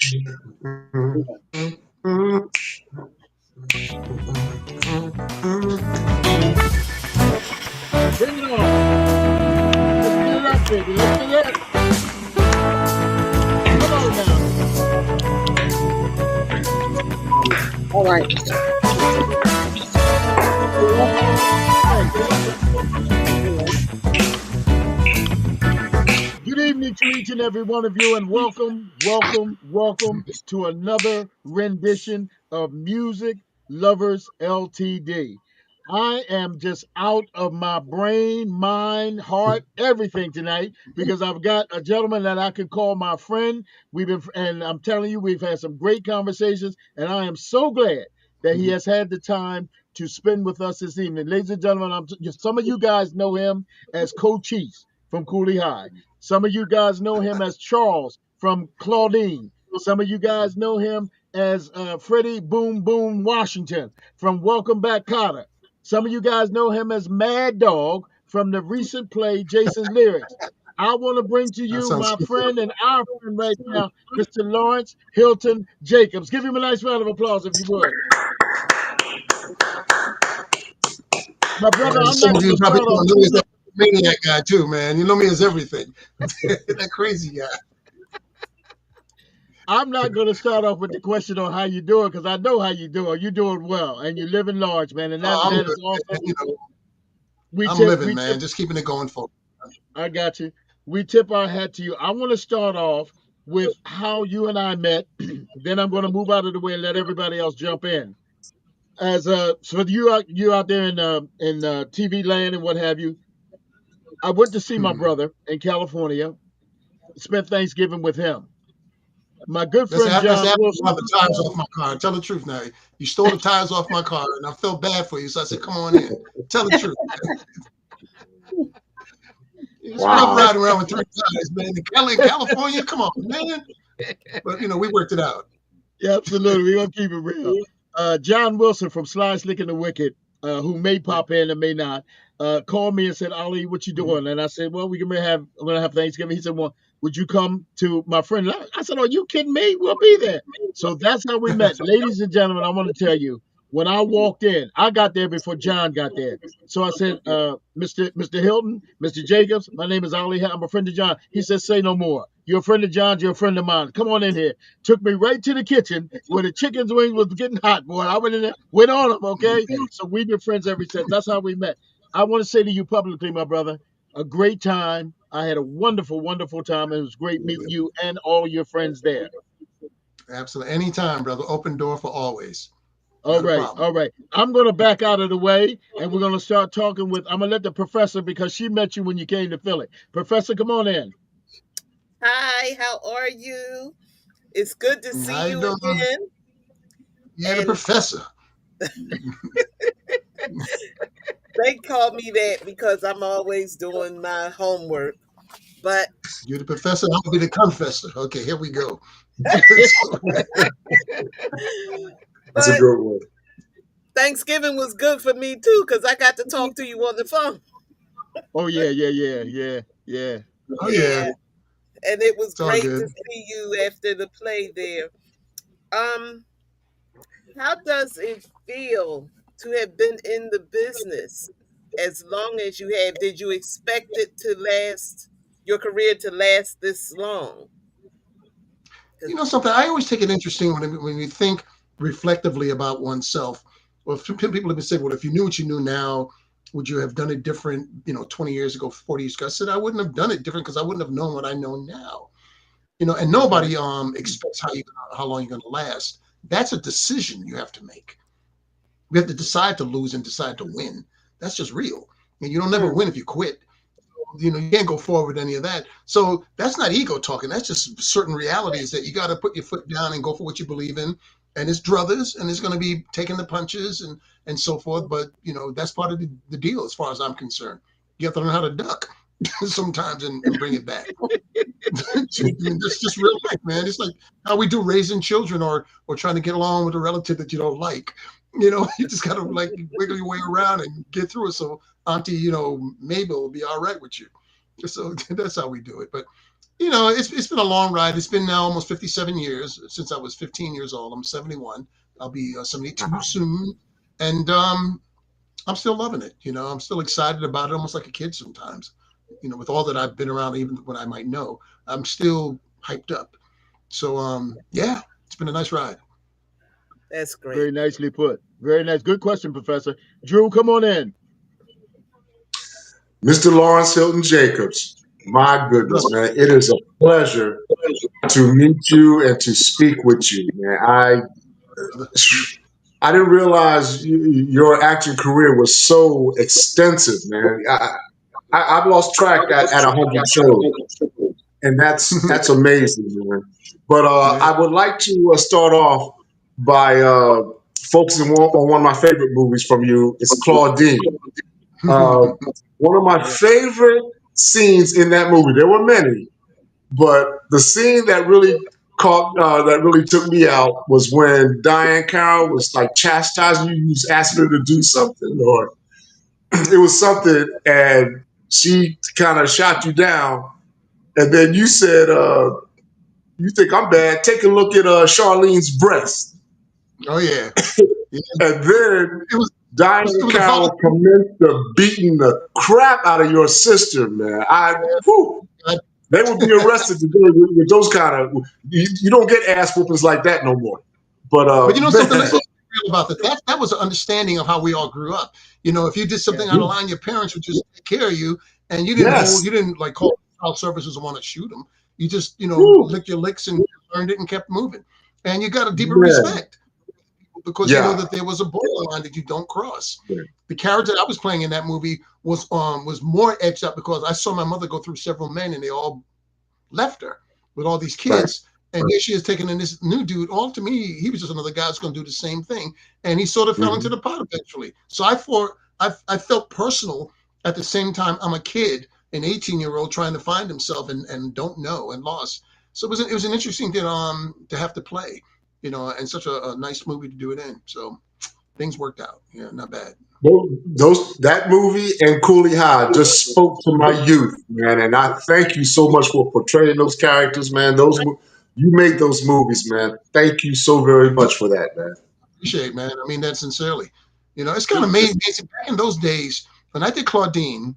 Bring it on. Let's get it up, baby. Let's get it up. Come on now. All right. Good evening to each and every one of you, and welcome, welcome, welcome to another rendition of Music Lovers LTD. I am just out of my brain, mind, heart, everything tonight because I've got a gentleman that I can call my friend. And I'm telling you, we've had some great conversations, and I am so glad that he has had the time to spend with us this evening. Ladies and gentlemen, some of you guys know him as Cochise from Cooley High. Some of you guys know him as Charles from Claudine. Some of you guys know him as Freddie Boom Boom Washington from Welcome Back, Kotter. Some of you guys know him as Mad Dog from the recent play Jason's Lyrics. I want to bring to That you sounds my good. friend and our friend right now, Mr. Lawrence Hilton Jacobs. Give him a nice round of applause if you would. My brother, And I'm some not of going you to probably start don't off. know me as that maniac guy too, man. You know me as everything. That crazy guy. I'm not going to start off with the question on how you doing because I know how you doing. You're doing well, and you're living large, man, and Oh, I'm that good, is awesome. man. You know, We I'm tip, living, we tip. man. Just keeping it going for. I got you. We tip our hat to you. I want to start off with how you and I met. Then I'm going to move out of the way and let everybody else jump in. So you out there in TV land and what have you. I went to see my Hmm. brother in California. Spent Thanksgiving with him. My good That's friend after, that's John after you Wilson. bought the tires off my car. Tell the truth now. You stole the tires off my car, and I felt bad for you, so I said, "Come on in. Tell the truth." It's rough Wow. riding around with three tires, man. In California, come on, man. But we worked it out. Yeah, absolutely. We're gonna keep it real. John Wilson from Sly Slick and the Wicked, who may pop in and may not, called me and said, "Ali, what you doing?" And I said, "Well, we're gonna have Thanksgiving." He said, "Well, would you come to my friend?" I said, "Are you kidding me? We'll be there." So that's how we met, ladies and gentlemen. I want to tell you, when I walked in, I got there before John got there. So I said, "Mr. Hilton, Mr. Jacobs, my name is Ali. I'm a friend of John." He said, "Say no more. You're a friend of John's. You're a friend of mine. Come on in here." Took me right to the kitchen where the chicken's wings was getting hot, boy. I went in there, went on them, okay? So we've been friends ever since. That's how we met. I want to say to you publicly, my brother, a great time. I had a wonderful, wonderful time. It was great meeting you and all your friends there. Absolutely. Anytime, brother. Open door for always. All Not a right, problem. all right. I'm going to back out of the way and we're going to start talking with, I'm going to let the professor because she met you when you came to Philly. Professor, come on in. Hi, how are you? It's good to see How you you doing? again. Yeah, the And professor. they call me that because I'm always doing my homework. But You're the professor. I'm gonna be the confessor. Okay, here we go. So, That's a but good one. Thanksgiving was good for me too because I got to talk to you on the phone. Oh, yeah, yeah, yeah, yeah, yeah. oh yeah, Yeah, and it was it's all great good. to see you after the play there. Um, how does it feel to have been in the business as long as you have? Did you expect it to last, your career to last this long? You 'Cause- know something? I always take it interesting when you think reflectively about oneself. Well, people have been saying, "Well, if you knew what you knew now, would you have done it different? 20 years ago, 40 years ago." I said I wouldn't have done it different because I wouldn't have known what I know now. And That's right. nobody expects how long you're going to last. That's a decision you have to make. We have to decide to lose and decide to win. That's just real. And you don't never Mm, win if you quit. You can't go forward with any of that. So that's not ego talking. That's just certain realities that you got to put your foot down and go for what you believe in. And it's druthers, and it's going to be taking the punches and so forth. But that's part of the deal, as far as I'm concerned. You have to learn how to duck sometimes and bring it back. I mean, that's just real life, man. It's like how we do raising children or trying to get along with a relative that you don't like. You just gotta like wiggle your way around and get through it. So Auntie, Mabel will be all right with you. So that's how we do it. But it's been a long ride. It's been now almost 57 years since I was 15 years old. I'm 71. I'll be 72 soon, and I'm still loving it. I'm still excited about it, almost like a kid sometimes. With all that I've been around, even what I might know, I'm still hyped up. So yeah, it's been a nice ride. That's great. Very nicely put. Very nice. Good question, Professor. Drew, come on in. Mr. Lawrence Hilton Jacobs, my goodness, Brother. man, it is a pleasure to meet you and to speak with you, man. I didn't realize your acting career was so extensive, man. I've lost track at 100 shows, and that's amazing, man. But Yeah. I would like to start off by focusing on one of my favorite movies from you. It's Claudine. Uh, one of my Yeah. favorite scenes in that movie. There were many, but the scene that really took me out was when Diane Carroll was like chastising you. You was asking her to do something, or it was something, and she kind of shot you down, and then you said, "You think I'm bad? Take a look at Charlene's breast." Oh yeah. Yeah. And then It was Diane it was a Carroll volunteer. commenced to beating the crap out of your sister, man. Whew, they would be arrested today with those kind of. You don't get ass whoopings like that no more. But But something man, that's real about that. That was an understanding of how we all grew up. If you did Yeah. something out of line, your parents would just take care of you, and yes, you didn't like call child services and want to shoot them. You just whew, licked your licks and learned it and kept moving, and you got a deeper man, respect because you know yeah, that there was a borderline that you don't cross. yeah. The character that I was playing in that movie was more edged up because I saw my mother go through several men, and they all left her with all these Right. kids. And here she is taking in this new dude. All to me, he was just another guy that's going to do the same thing. And he sort of fell into Mhm. the pot eventually. So I felt personal at the same time. I'm a kid, an 18-year-old trying to find himself and don't know and lost. So it was an interesting thing to have to play, and such a nice movie to do it in. So things worked out. Yeah, not bad. That movie and Cooley High just spoke to my youth, man. And I thank you so much for portraying those characters, man. You made those movies, man. Thank you so very much for that, man. Appreciate, man. I mean that sincerely. It's kind of Good. amazing. Back in those days, when I did Claudine,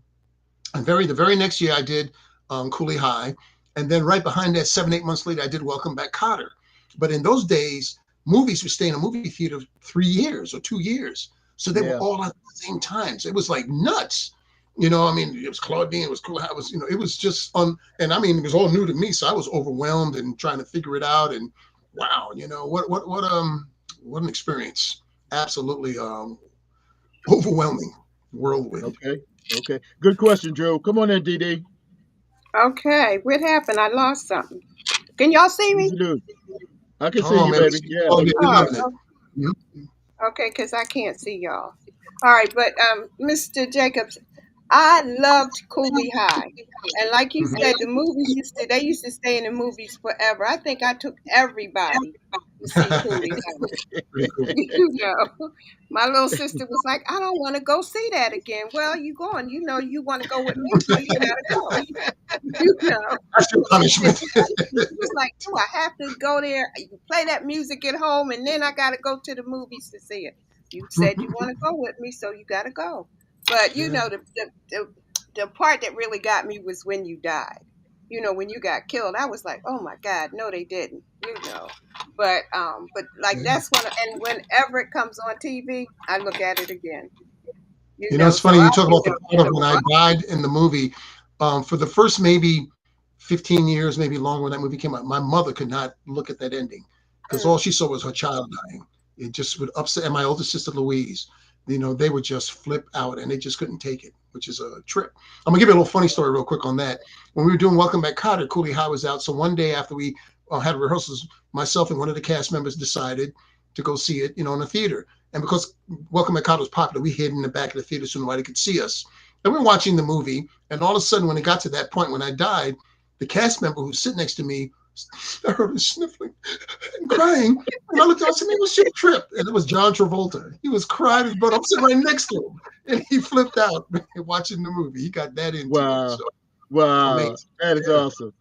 and the very next year I did Cooley High, and then right behind that, 7 8 months later, I did Welcome Back, Kotter. But in those days, movies would stay in a movie theater 3 years or 2 years, so they were Yeah. all at the same times. It was like nuts. I mean, it was Claudine, it was Cooley High, it was just and I mean, it was all new to me, so I was overwhelmed and trying to figure it out. And wow, what an experience! Absolutely overwhelming whirlwind. Okay. Okay. Good question, Drew. Come on in, DD. Okay, what happened? I lost something. Can y'all see What me? you do? I can see Oh you, man, baby. Yeah. we're Oh, loving it. Mhm. okay, because I can't see y'all. All right, but Mr. Jacobs, I loved Cooley High. And like you said, the movies they used to stay in the movies forever. I think I took everybody to see Cooley High. Pretty cool. My little sister was like, I don't want to go see that again. Well, you going, you want to go with me, so you gotta go. You know. That's your punishment. He was like, "Do I have to go there? You play that music at home, and then I got to go to the movies to see it. You said you want to go with me, so you got to go." But Yeah. the part that really got me was when you died. When you got killed, I was like, "Oh my God, no, they didn't." But like Yeah. that's and whenever it comes on TV, I look at it again. It's So funny I you talk think about the part of when I died in the movie. For the first maybe 15 years, maybe longer, when that movie came out, my mother could not look at that ending because all mm, she saw was her child dying. It just would upset. And my older sister Louise, they would just flip out and they just couldn't take it, which is a trip. I'm gonna give you a little funny story real quick on that. When we were doing Welcome Back, Kotter, Cooley High was out. So one day after we had rehearsals, myself and one of the cast members decided to go see it, in a theater. And because Welcome Back, Kotter was popular, we hid in the back of the theater so nobody could see us. And we're watching the movie, and all of a sudden, when it got to that point when I died, the cast member who's sitting next to me, I heard him sniffling and crying. And I looked out and said, "Man, what's your trip?" And it was John Travolta. He was crying his butt. I'm sitting right next to him. And he flipped out watching the movie. He got that into it. Wow. So Wow. amazing. That is Yeah. awesome.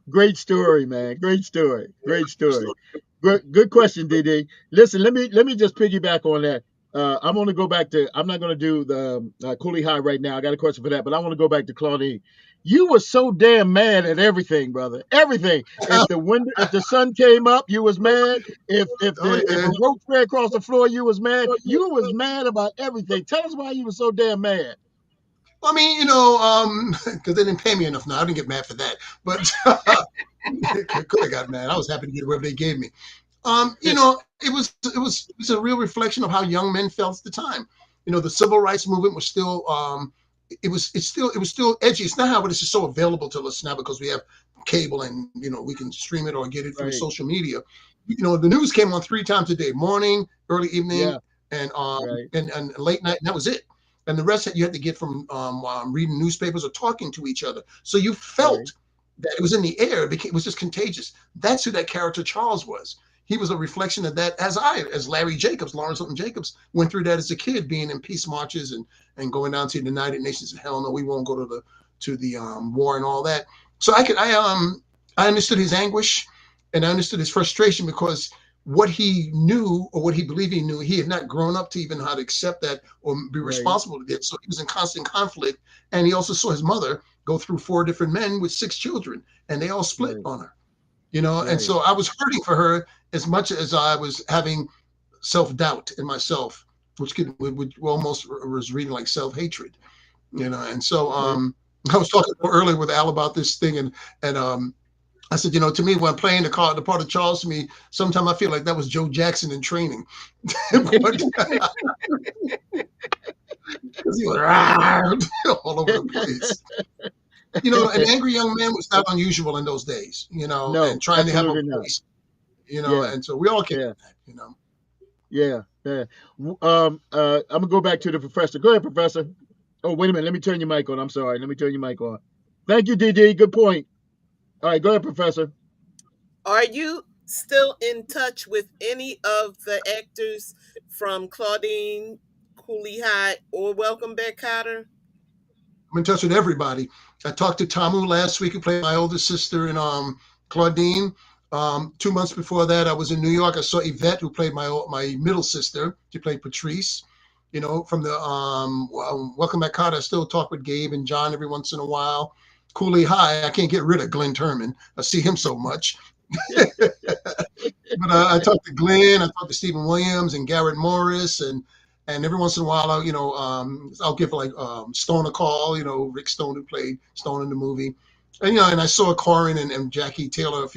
Great story, man. Great story. Great story. Good question, DD. Listen, let me just piggyback on that. I'm going to go back to. I'm not going to do the Cooley High right now. I got a question for that, but I want to go back to Claudine. You were so damn mad at everything, brother. Everything. If the sun came up, you was mad. Oh If yeah. a roach ran across the floor, you was mad. You was mad about everything. Tell us why you were so damn mad. I mean, because they didn't pay me enough. Now I didn't get mad for that, but could have got mad. I was happy to get whatever they gave me. It was a real reflection of how young men felt at the time. The civil rights movement was still it was still edgy. It's not how it is just so available to us now because we have cable and we can stream it or get it through Right. social media. The news came on 3 times a day: morning, early evening, Yeah. and Right. late night, and that was it. And the rest that you had to get from reading newspapers or talking to each other. So you Right. felt that it was in the air. It was just contagious. That's who that character Charles was. He was a reflection of that, as Larry Jacobs, Lawrence Hilton Jacobs, went through that as a kid, being in peace marches and going down to the United Nations. And hell no, we won't go to the war and all that. So I understood his anguish, and I understood his frustration because what he knew or what he believed he knew, he had not grown up to even know how to accept that or be Right. responsible to it. So he was in constant conflict, and he also saw his mother go through 4 different men with 6 children, and they all split Right. on her. And Right. so I was hurting for her as much as I was having self-doubt in myself, which almost was reading like self-hatred. And so Okay. I was talking earlier with Al about this thing, and I said, to me, when playing the part of Charles, to me, sometimes I feel like that was Joe Jackson in training. But because he was all over the place. An angry young man was not unusual in those days, and No, trying to have a absolutely not. voice, Yeah. and so we all came Yeah. from that. Yeah. Yeah. I'm gonna go back to the professor. Go ahead, professor. Oh, wait a minute. Let me turn your mic on. I'm sorry. Let me turn your mic on. Thank you, DD. Good point. All right, go ahead, professor. Are you still in touch with any of the actors from Claudine, Cooley High, or Welcome Back, Cotter? I'm in touch with everybody. I talked to Tamu last week, who played my older sister in Claudine. 2 months before that, I was in New York. I saw Yvette, who played my middle sister. She played Patrice. From the Welcome Back, Carter. I still talk with Gabe and John every once in a while. Cooley High, I can't get rid of Glenn Turman. I see him so much. But I talked to Glenn, I talked to Stephen Williams and Garrett Morris, and every once in a while, I'll give like Stone a call. Rick Stone, who played Stone in the movie, and I saw Corin and Jackie Taylor a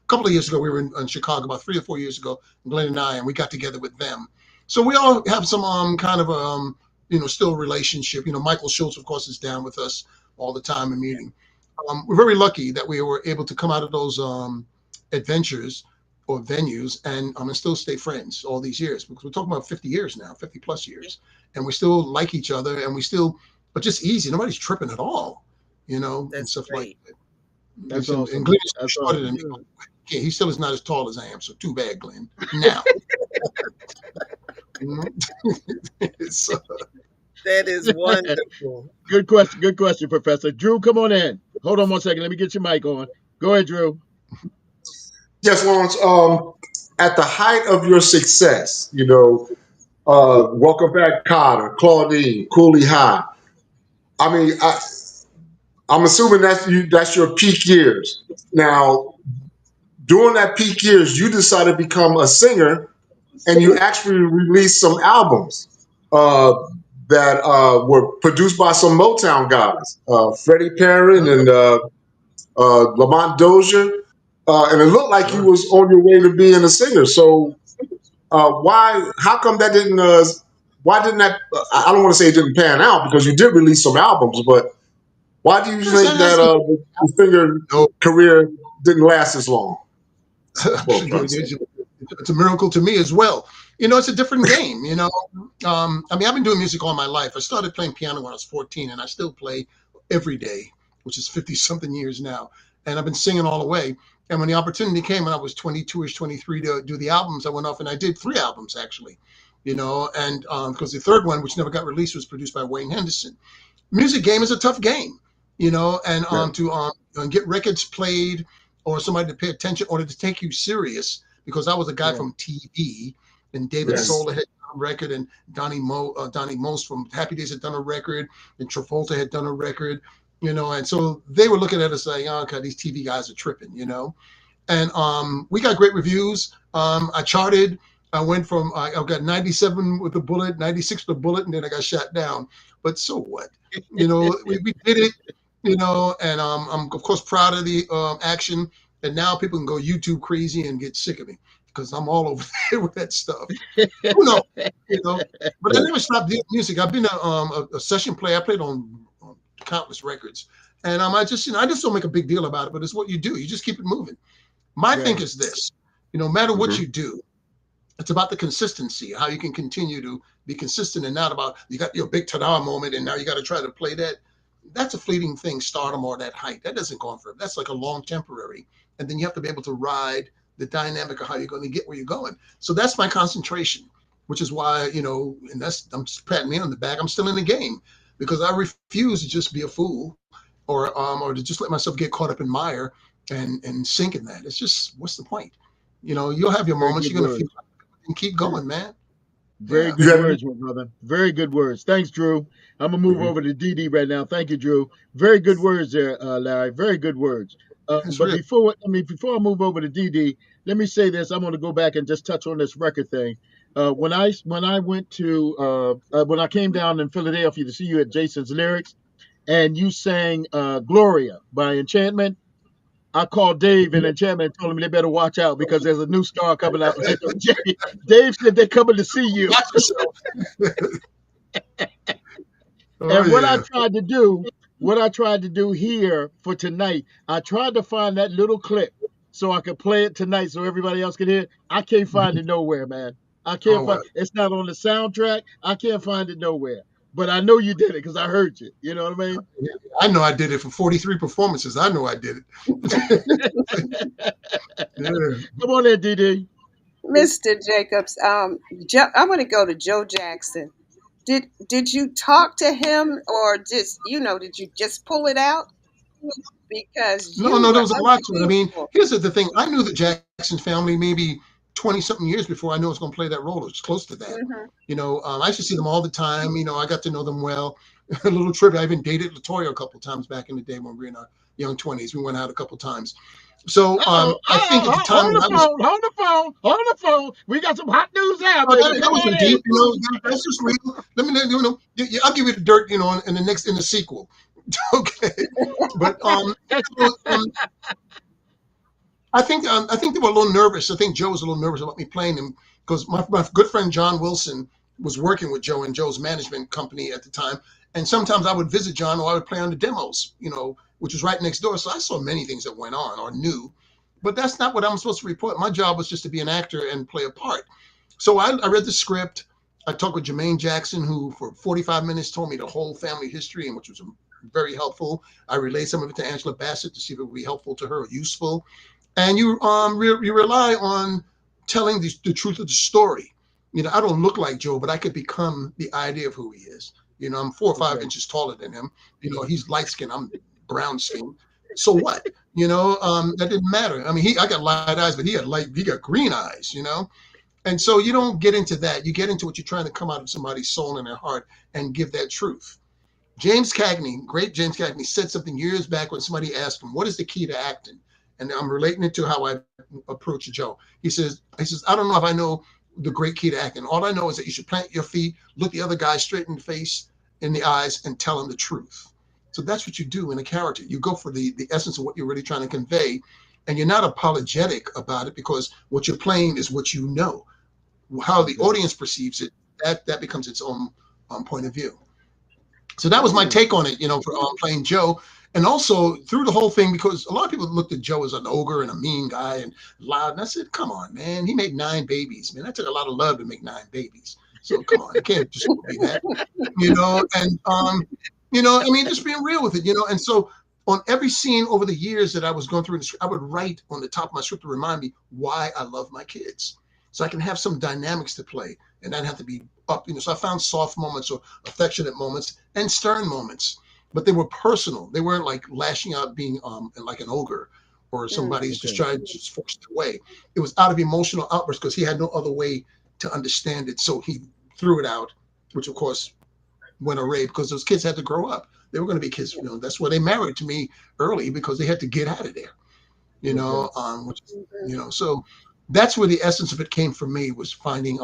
couple of years ago. We were in Chicago about 3 or 4 years ago, Glenn and we got together with them. So we all have some kind of still relationship. Michael Schultz, of course, is down with us all the time in meeting. We're very lucky that we were able to come out of those adventures or venues and still stay friends all these years, because we're talking about 50 years now, 50 plus years, and we still like each other, and we still are just easy. Nobody's tripping at all, and That's stuff like great. that. That's And awesome. Glenn is That's shorter than awesome. me. Yeah, he still is not as tall as I am, so too bad, Glenn. Now, so, That is wonderful. Good question. Good question, professor. Drew, come on in. Hold on one second. Let me get your mic on. Go ahead, Drew. Yes, Lawrence. At the height of your success, welcome back, Carter, Claudine, Cooley High. I mean, I'm assuming that's your peak years. Now, during that peak years, you decided to become a singer, and you actually released some albums uh, that were produced by some Motown guys, Freddie Perrin and Lamont Dozier, and it looked like you sure. was on your way to being a singer. So why? How come that didn't? Why didn't that? I don't want to say it didn't pan out because you did release some albums, but why do you think that Listen, the singer no, career didn't last as long? That's what I'm trying to say. it's a miracle to me as well. It's a different game. I mean, I've been doing music all my life. I started playing piano when I was 14, and I still play every day, which is 50 something years now. And I've been singing all the way. And when the opportunity came when I was 22ish, 23 to do the albums, I went off and I did 3 albums actually. And because the third one, which never got released, was produced by Wayne Henderson. Music game is a tough game, and Yeah. to get records played, or somebody to pay attention, or to take you serious. Because I was a guy Right. from TV, and David Right. Yes. Solar had done a record, and Donnie Most from Happy Days had done a record, and Travolta had done a record, and so they were looking at us like, oh, okay, these TV guys are tripping. And we got great reviews. I charted. I went from I got 97 with a bullet, 96 with a bullet, and then I got shot down. But so what? We did it. And I'm of course proud of the action. And now people can go YouTube crazy and get sick of me because I'm all over there with that stuff. Who knows? You know. But I never stopped doing music. I've been a session player. I played on countless records, and I just don't make a big deal about it. But it's what you do. You just keep it moving. My thing Right. is this, no matter what Hmm. you do, it's about the consistency, how you can continue to be consistent and not about you got your big ta-da moment and now you got to try to play that. That's a fleeting thing, stardom or that height. That doesn't go on forever. That's like a long temporary. And then you have to be able to ride the dynamic of how you're going to get where you're going. So that's my concentration, which is why, and I'm just patting me on the back. I'm still in the game because I refuse to just be a fool or to just let myself get caught up in mire and sink in that. It's just what's the point? You'll have your Very moments. good You're gonna feel words. like it and keep going, man. Very Yeah. good You have words, my brother. Very good words. Thanks, Drew. I'm gonna move over to DD right now. Thank you, Drew. Very good words there, Larry. Very good words. It's But real. before I move over to DD, let me say this. I'm gonna go back and just touch on this record thing. When I went to when I came down in Philadelphia to see you at Jason's Lyrics, and you sang Gloria by Enchantment. I called Dave and Enchantment and told him they better watch out because there's a new star coming out. Dave said they're coming to see you. Watch yourself. Oh And yeah. what I tried to do here for tonight, I tried to find that little clip so I could play it tonight so everybody else can hear it. I can't find it nowhere, man. I can't Oh find well. it's not on the soundtrack. I can't find it nowhere. But I know you did it because I heard you. You know what I mean? I know I did it for 43 performances. I know I did it. Yeah. Come on there, DD. Mr. Jacobs, I'm going to go to Joe Jackson. Did you talk to him, or just did you just pull it out? Because No, you no, there were was a lot to it. I mean, unbelievable. here's the thing. I knew the Jackson family maybe 20 something years before I knew I was going to play that role. It was close to that. Hmm. I used to see them all the time. I got to know them well. A little trivia. I even dated Latoya a couple of times back in the day when we were in our young 20s. We went out a couple of times. So Uh-oh, I think uh-oh, at the time hold when the I was, phone, hold the phone, hold the phone. We got some hot news now, oh, baby. that Come on wasn't in. deep. That's just real. Let me, I'll give you the dirt, in the sequel. Okay. But so, I think they were a little nervous. I think Joe was a little nervous about me playing him because my good friend John Wilson was working with Joe and Joe's management company at the time. And sometimes I would visit John or I would play on the demos, which was right next door. So I saw many things that went on or knew. But that's not what I'm supposed to report. My job was just to be an actor and play a part. So I read the script. I talked with Jermaine Jackson, who for 45 minutes told me the whole family history, and which was very helpful. I relayed some of it to Angela Bassett to see if it would be helpful to her or useful. And you rely on telling the truth of the story. I don't look like Joe, but I could become the idea of who he is. I'm 4 or 5 Okay. inches taller than him. He's light skinned, I'm brown skinned. So what? That didn't matter. I mean, I got light eyes, but he got green eyes. And so you don't get into that. You get into what you're trying to come out of somebody's soul and their heart and give that truth. James Cagney, great James Cagney, said something years back when somebody asked him, "What is the key to acting?" And I'm relating it to how I approach Joe. He says, "I don't know if I know the great key to acting. All I know is that you should plant your feet, look the other guy straight in the face, in the eyes, and tell him the truth." So that's what you do in a character. You go for the essence of what you're really trying to convey, and you're not apologetic about it because what you're playing is what you know. How the Okay. audience perceives it, that becomes its own point of view. So that was my Ooh. take on it, for playing Joe. And also through the whole thing, because a lot of people looked at Joe as an ogre and a mean guy and loud. And I said, come on, man, he made 9 babies. Man, that took a lot of love to make 9 babies. So come on, you can't just be that, and I mean, just being real with it. And so on every scene over the years that I was going through, I would write on the top of my script to remind me why I love my kids. So I can have some dynamics to play and not have to be up, so I found soft moments or affectionate moments and stern moments. but they were personal. They weren't like lashing out, being like an ogre or Mm. somebody's just Okay. trying to just force it away. It was out of emotional outbursts because he had no other way to understand it. So he threw it out, which of course went array because those kids had to grow up. They were going to be kids. That's why they married to me early because they had to get out of there. Okay. Which Mhm. so that's where the essence of it came for me, was finding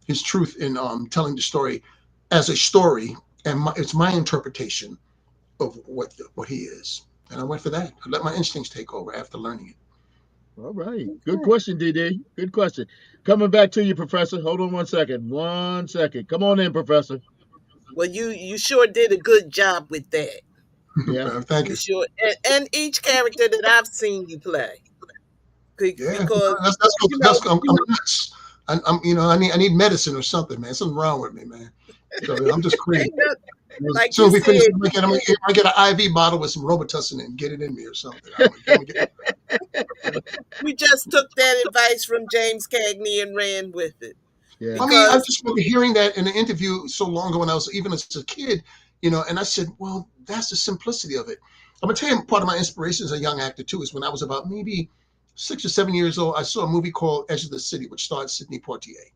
his truth in telling the story as a story, and it's my interpretation of what he is. And I went for that. I let my instincts take over after learning it. All right. Good Okay. question, DD. Good question. Coming back to you, Professor. Hold on one second. One second. Come on in, Professor. Well, you sure did a good job with that. Yeah. Thank You you. sure, and each character that I've seen you play, Yeah, because that's you know I'm nuts. I'm I need medicine or something, man. Something wrong with me, man. So I'm just crazy. ain't nothing As like soon you as we finish, said. I'm gonna get an IV bottle with some Robitussin and get it in me or something. I'm gonna get. We just took that advice from James Cagney and ran with it Yeah. I mean, I because just remember hearing that in an interview so long ago when I was even as a kid, and I said, well, that's the simplicity of it. I'm gonna tell you, part of my inspiration as a young actor too is when I was about maybe 6 or 7 years old. I saw a movie called Edge of the City, which starred Sidney Poitier,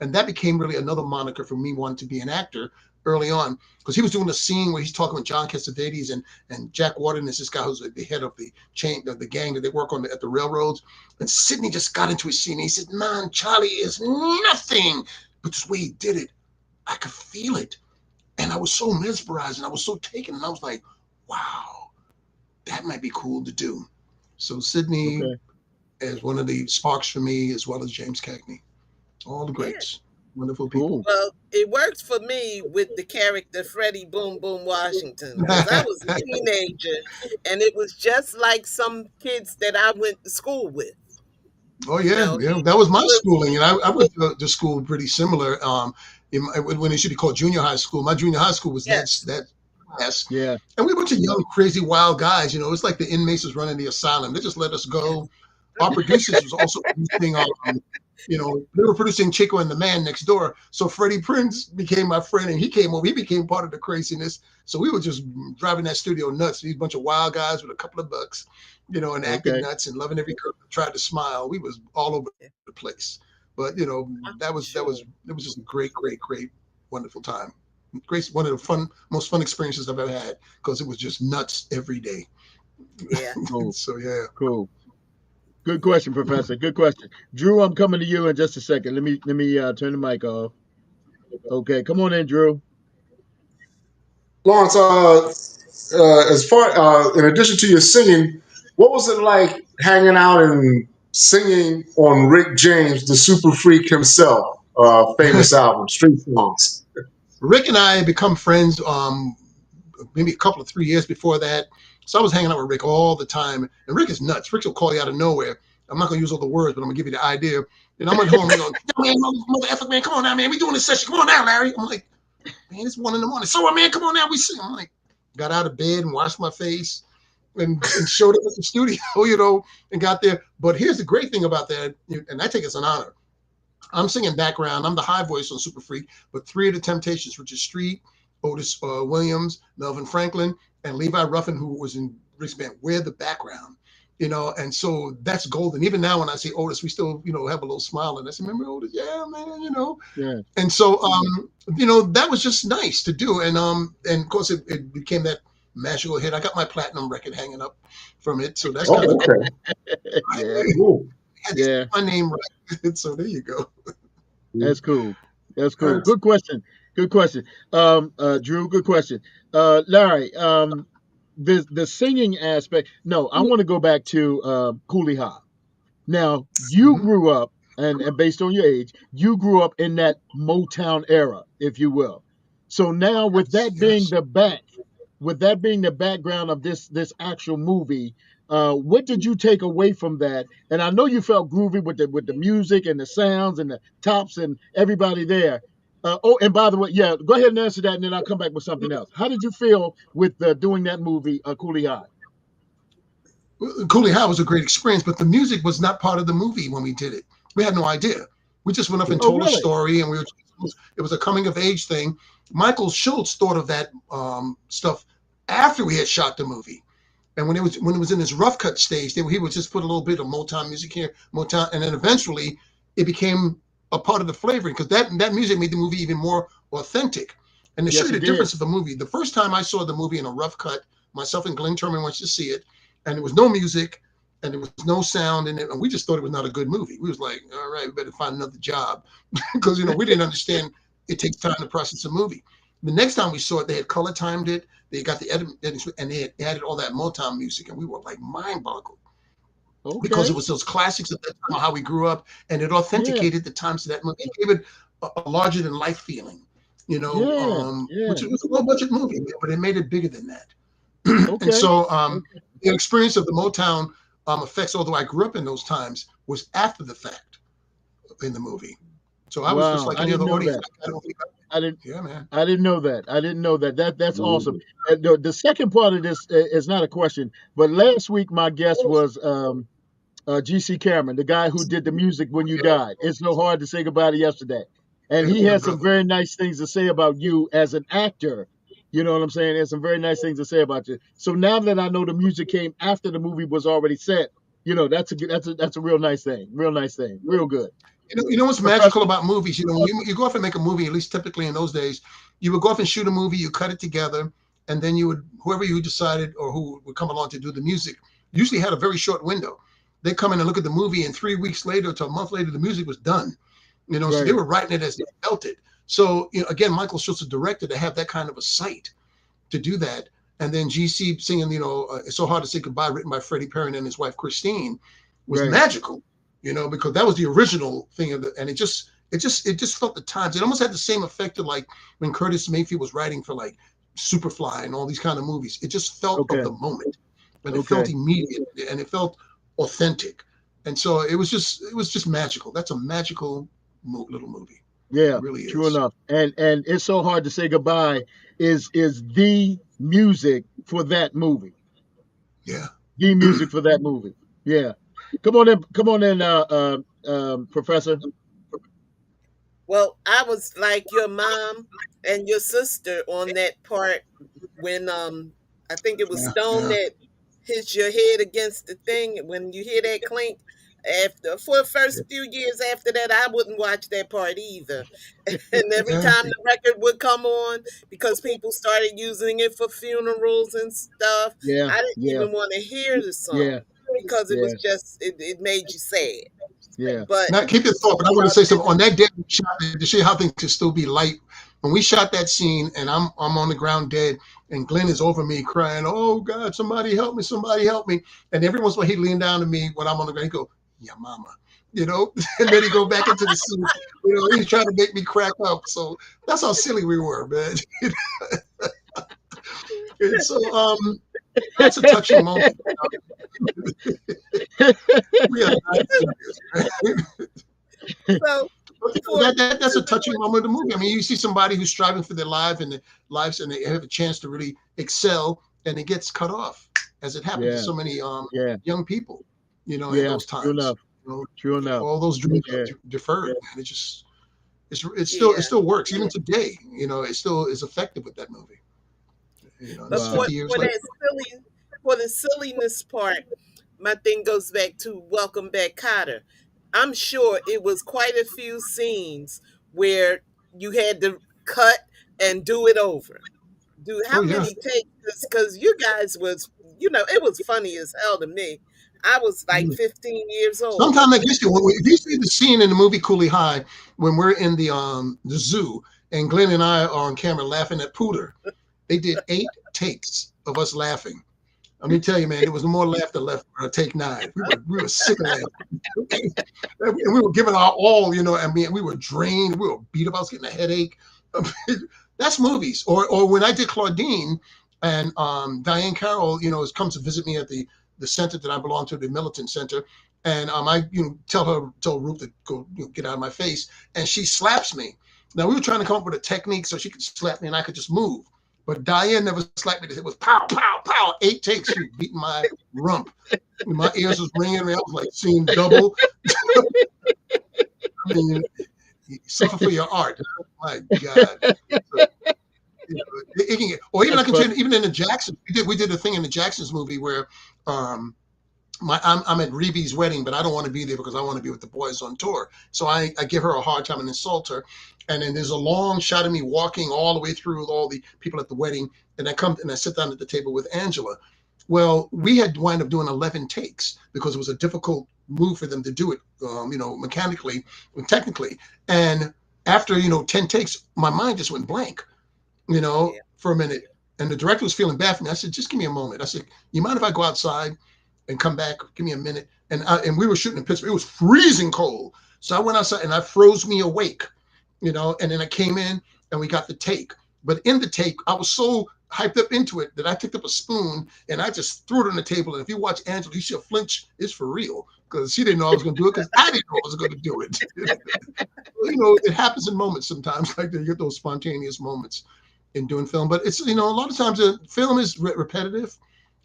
and that became really another moniker for me wanting to be an actor early on because he was doing a scene where he's talking with John Cassavetes and Jack Warden is this guy who's the head of the chain of the gang that they work on at the railroads. And Sidney just got into his scene. And he said, "Man, Charlie is nothing." But just the way he did it, I could feel it. And I was so mesmerized and I was so taken. And I was like, wow, that might be cool to do. So Sidney Okay. is one of the sparks for me, as well as James Cagney. All the yeah. greats, wonderful people. Cool. Well, it works for me with the character Freddie Boom Boom Washington because I was a teenager, and it was just like some kids that I went to school with. Oh You yeah, know, yeah. That was he my was schooling, and I went to school pretty similar. When it should be called junior high school, my junior high school was yes, that class, Yeah. and we were a bunch of young, crazy, wild guys. It's like the inmates was running the asylum. They just let us go. Our producers was also producing. They were producing Chico and the Man Next Door. So Freddie Prinze became my friend, and he came over. He became part of the craziness. So we were just driving that studio nuts. These bunch of wild guys with a couple of bucks, and acting Okay. nuts and loving every girl that tried to smile. We was all over the place. But I'm that was sure. it was just a great, great, great, wonderful time. Great, one of the most fun experiences I've ever had because it was just nuts every day. Yeah, Cool. So yeah. Cool. Good yeah. question, Professor. Good question. Drew, I'm coming to you in just a second. Let me turn the mic off. Okay. Come on in, Drew. Lawrence, as far in addition to your singing, what was it like hanging out and singing on Rick James, the Super Freak himself, famous album, Street Songs? Rick and I had become friends maybe a couple of 3 years before that. So I was hanging out with Rick all the time. And Rick is nuts. Rick will call you out of nowhere. I'm not going to use all the words, but I'm going to give you the idea. And I went home. He goes, "Yo, man, mother effer, man, come on now, man. We doing this session. Come on now, Larry." I'm like, "Man, it's 1 in the morning. So what, man? Come on now. We sing." I'm like, got out of bed and washed my face and showed up at the studio, and got there. But here's the great thing about that, and I take it as an honor. I'm singing background. I'm the high voice on Super Freak, but three of the Temptations, Richard Street, Otis Williams, Melvin Franklin, and Levi Ruffin, who was in Rick's band, we're the background. And so that's golden. Even now, when I see Otis, we still, have a little smile. And I say, "Remember Otis? Yeah, man. Yeah. And so, that was just nice to do. And of course, it became that magical hit. I got my platinum record hanging up from it, so that's kind of Oh, cool. okay. Yeah. Cool. I had to Yeah. get my name right. So there you go. That's cool. That's cool. Nice. Good question. Good question. Drew, good question. Larry, the singing aspect. No, I want to go back to Cooley High. Now, you Mhm. grew up, and based on your age, you grew up in that Motown era, if you will. So now, Yes, yes. with that being the background of this actual movie, what did you take away from that? And I know you felt groovy with the music and the sounds and the tops and everybody there. Oh, and by the way, yeah, go ahead and answer that, and then I'll come back with something else. How did you feel with doing that movie, Cooley High? Cooley High was a great experience, but the music was not part of the movie when we did it. We had no idea. We just went up and Oh, told a really? story, and it was a coming of age thing. Michael Schultz thought of that stuff after we had shot the movie. And when it was in this rough cut stage, he would just put a little bit of Motown music here, Motown, and then eventually it became a part of the flavoring because that music made the movie even more authentic. And to show Yes, you it the did. difference of the movie, the first time I saw the movie in a rough cut, myself and Glenn Turman went to see it, and there was no music and there was no sound in it, and we just thought it was not a good movie. We was like, all right, we better find another job because we didn't understand it takes time to process a movie. The next time we saw it, they had color timed it. They got the edit, and they had added all that Motown music, and we were like mind boggled because it Okay. was those classics at that time of how we grew up, and it Yeah. authenticated the times of that movie. It gave it a larger than life feeling, Yeah. which Yeah. was a low budget movie, but it made it bigger than that. And Okay. so Okay. the experience of the Motown effects, although I grew up in those times, was after the fact in the movie. So I was just Wow. like I any didn't other know audience. that. I don't think I didn't. yeah, man. I didn't know that. I didn't know that. That's awesome. Mhm. The second part of this is not a question, but last week my guest was GC Cameron, the guy who did the music when you died. It's so hard to say goodbye to yesterday. And Yeah, he good had some brother. very nice things to say about you as an actor. You know what I'm saying? There's some very nice things to say about you. So now that I know the music came after the movie was already set, that's a real nice thing. Real nice thing. Real good. You know what's magical Professor. about movies? When you go off and make a movie, at least typically in those days, you would go off and shoot a movie, you cut it together, and then you would whoever you decided or who would come along to do the music usually had a very short window. They come in and look at the movie, and 3 weeks later to a month later, the music was done. So they Right. were writing it as they felt it. So again, Michael Schultz, the director, to have that kind of a sight to do that. And then GC singing, It's So Hard to Say Goodbye, written by Freddie Perry and his wife Christine, was Right. magical, because that was the original thing and it just felt the times. It almost had the same effect of like when Curtis Mayfield was writing for like Superfly and all these kind of movies. It just felt of Okay. the moment and it felt Okay. immediate and it felt authentic. And so it was just magical. That's a magical little movie. It Yeah, really true is. enough. And it's so hard to say goodbye is the music for that movie. Yeah. The music for that movie. Yeah. Come on in, Professor. Well, I was like your mom and your sister on that part when I think it was Yeah. Stone Yeah. that hits your head against the thing. When you hear that clink, after for the first few years after that, I wouldn't watch that part either. And every Yeah. time the record would come on, because people started using it for funerals and stuff, Yeah, I didn't yeah, even want to hear the yeah, song because it was yeah, just it made you sad. yeah, But Now, keep your thought, but I want to y'all say did something. On that day we shot it, to show you how things could still be light. When we shot that scene, and I'm on the ground dead, and Glenn is over me crying, "Oh God, somebody help me! Somebody help me!" And every once in a while he lean down to me when I'm on the ground. He go, "Yeah, mama," and then he go back into the scene. He's trying to make me crack up. So that's how silly we were, man. And so that's a touching moment. We are not serious, right? so for That's a touching moment of the movie. I mean, you see somebody who's striving for their lives, and they have a chance to really excel, and it gets cut off, as it happened to yeah, so many yeah, young people, in yeah. those True times. enough. True enough. All those dreams Yeah, are deferred, man. It yeah, still works even today. It still is effective with that movie. And but it's wow. 50 years for later. that for the silliness part, my thing goes back to Welcome Back, Cotter. I'm sure it was quite a few scenes where you had to cut and do it over. Do Oh how yeah. many takes? Because you guys was, it was funny as hell to me. I was like 15 years old. Sometimes I guess if you see the scene in the movie Cooley High when we're in the zoo and Glenn and I are on camera laughing at Pooter, they did 8 takes of us laughing. Let me tell you, man, there was more laughter left for take 9. We were sick of laughing, and we were giving our all. I mean, we were drained. We were beat up. I was getting a headache. That's movies. Or when I did Claudine, and Diane Carroll, comes to visit me at the center that I belong to, the Militant Center, and I tell Ruth to go get out of my face, and she slaps me. Now we were trying to come up with a technique so she could slap me and I could just move. But Diane never slapped me. It was pow, pow, pow. 8 takes. She was beating my rump. My ears was ringing. I was like seeing double. I mean, you suffer for your art. My God. So, It can get, or even I That's can tell funny. you, even in the Jackson, we did a thing in the Jacksons movie where um, I'm at Reeve's wedding, but I don't want to be there because I want to be with the boys on tour. So I give her a hard time and insult her. And then there's a long shot of me walking all the way through all the people at the wedding. And I come and I sit down at the table with Angela. Well, we had wind up doing 11 takes because it was a difficult move for them to do it, mechanically and technically. And after, 10 takes, my mind just went blank, Yeah. for a minute. And the director was feeling bad for me. I said, just give me a moment. I said, you mind if I go outside and come back? Give me a minute. And we were shooting in Pittsburgh. It was freezing cold. So I went outside and I froze me awake, and then I came in and we got the take. But in the take, I was so hyped up into it that I picked up a spoon and I just threw it on the table. And if you watch Angela, you see a flinch. It's for real because she didn't know I was going to do it because I didn't know I was going to do it. It happens in moments sometimes, like you get those spontaneous moments in doing film. But it's, a lot of times the film is repetitive.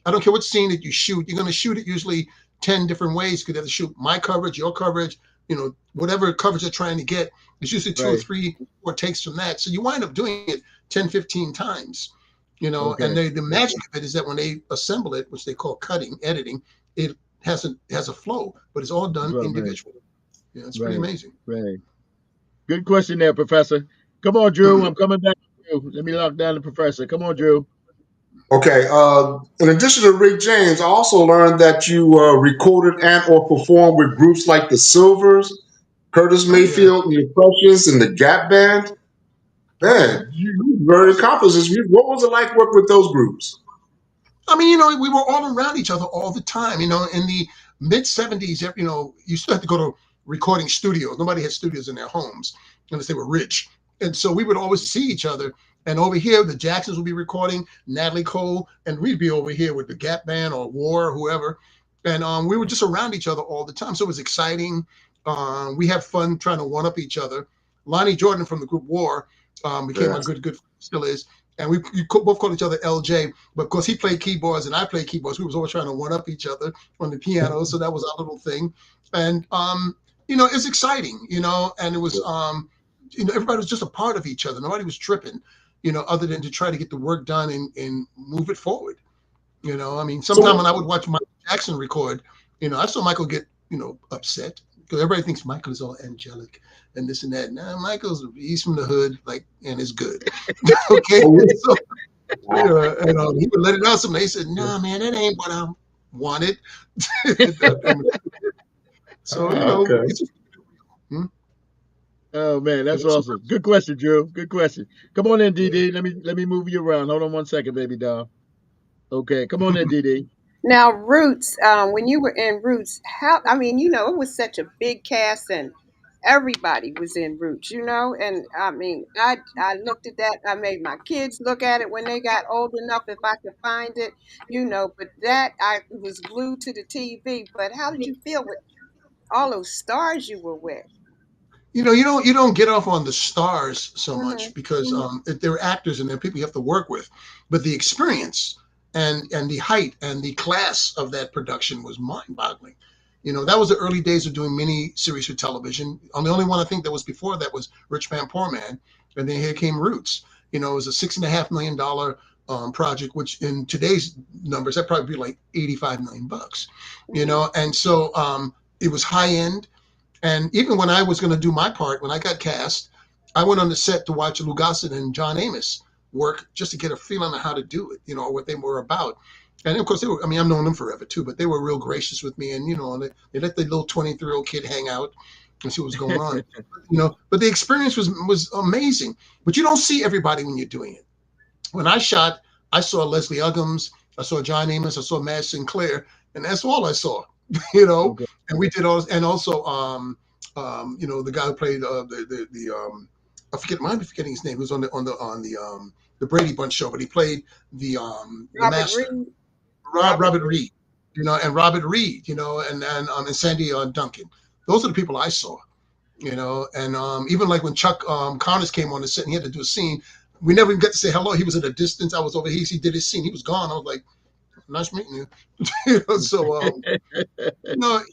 I don't care what scene that you shoot. You're going to shoot it usually 10 different ways. You could have to shoot my coverage, your coverage, whatever coverage you're trying to get. It's usually two or Right. three, four takes from that. So you wind up doing it 10, 15 times, and Okay. the magic of it is that when they assemble it, which they call cutting, editing, it has a flow, but it's all done Well, right. individually. Yeah, it's pretty Right. amazing. Right. Good question there, Professor. Come on, Drew. I'm coming back to you. Let me lock down the professor. Come on, Drew. Okay. In addition to Rick James, I also learned that you recorded and or performed with groups like the Silvers, Curtis Oh yeah. Mayfield, and the Precious, and the Gap Band. Okay. Man, you very accomplished. What was it like working with those groups? I mean, we were all around each other all the time. In the mid '70s, you still had to go to recording studios. Nobody had studios in their homes unless they were rich, and so we would always see each other. And over here, the Jacksons would be recording Natalie Cole, and we'd be over here with the Gap Band or War or whoever, and we were just around each other all the time. So it was exciting. We had fun trying to one up each other. Lonnie Jordan from the group War became a Yes. good still is, and both called each other LJ. But of course, he played keyboards and I played keyboards. We was always trying to one up each other on the piano, so that was our little thing. And it's exciting, and it was everybody was just a part of each other. Nobody was tripping, other than to try to get the work done and move it forward. I mean, sometime when So I would watch Michael Jackson record, I saw Michael get, upset because everybody thinks Michael is all angelic and this and that. Nah, he's from the hood, like, and it's good. Okay. So, and he would let it out. Somebody said, "Nah, man, that ain't what I wanted." So, okay. it's hmm? Oh man, that's Yes. awesome. Good question, Drew. Good question. Come on in, DD. Let me move you around. Hold on one second, baby doll. Okay, come on in, DD. Now, Roots, when you were in Roots, how, I mean, it was such a big cast and everybody was in Roots, and I mean, I looked at that. I made my kids look at it when they got old enough if I could find it, but that I was glued to the TV. But how did you feel with all those stars you were with? You don't get off on the stars so much Hmm. because they're actors and they're people you have to work with, but the experience and the height and the class of that production was mind-boggling. That was the early days of doing mini series for television. The only one I think that was before that was Rich Man Poor Man, and then here came Roots. It was a $6.5 million project, which in today's numbers that probably be like 85 million bucks. Hmm. And so it was high end, and even when I was going to do my part, when I got cast, I went on the set to watch Lou Gossett and John Amos work just to get a feeling of how to do it, what they were about. And of course, I mean, I've known them forever too, but they were real gracious with me. And, they let the little 23-year-old kid hang out and see what was going on. But the experience was amazing. But you don't see everybody when you're doing it. When I shot, I saw Leslie Uggams, I saw John Amos, I saw Matt Sinclair, and that's all I saw. you know. Okay. And we did all, and also, the guy who played I forget, might be forgetting his name. Who was on the Brady Bunch show, but he played the Robert master, Reed. Robert Robert Reed. Reed, and Robert Reed, and Sandy Duncan. Those are the people I saw, and even like when Chuck Connors came on the set and he had to do a scene, we never even got to say hello. He was at a distance. I was over here. He did his scene. He was gone. I was like, nice meeting you. So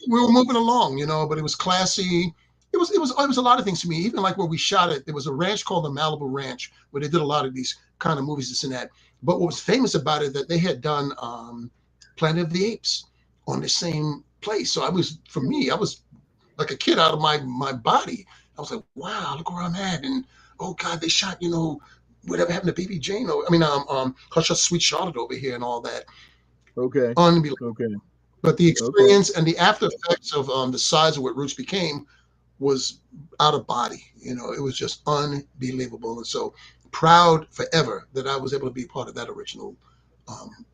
we were moving along, but it was classy. it was a lot of things to me. Even like where we shot it, there was a ranch called the Malibu Ranch where they did a lot of these kind of movies, this and that. But what was famous about it that they had done Planet of the Apes on the same place. So for me, I was like a kid out of my body. I was like, wow, look where I'm at, and oh God, they shot whatever happened to Baby Jane, or I mean Hush Hush Sweet Charlotte over here and all that. Okay. Unbelievable. Okay. But the Okay. experience and the after effects of the size of what Roots became was out of body. It was just unbelievable. And so proud forever that I was able to be part of that original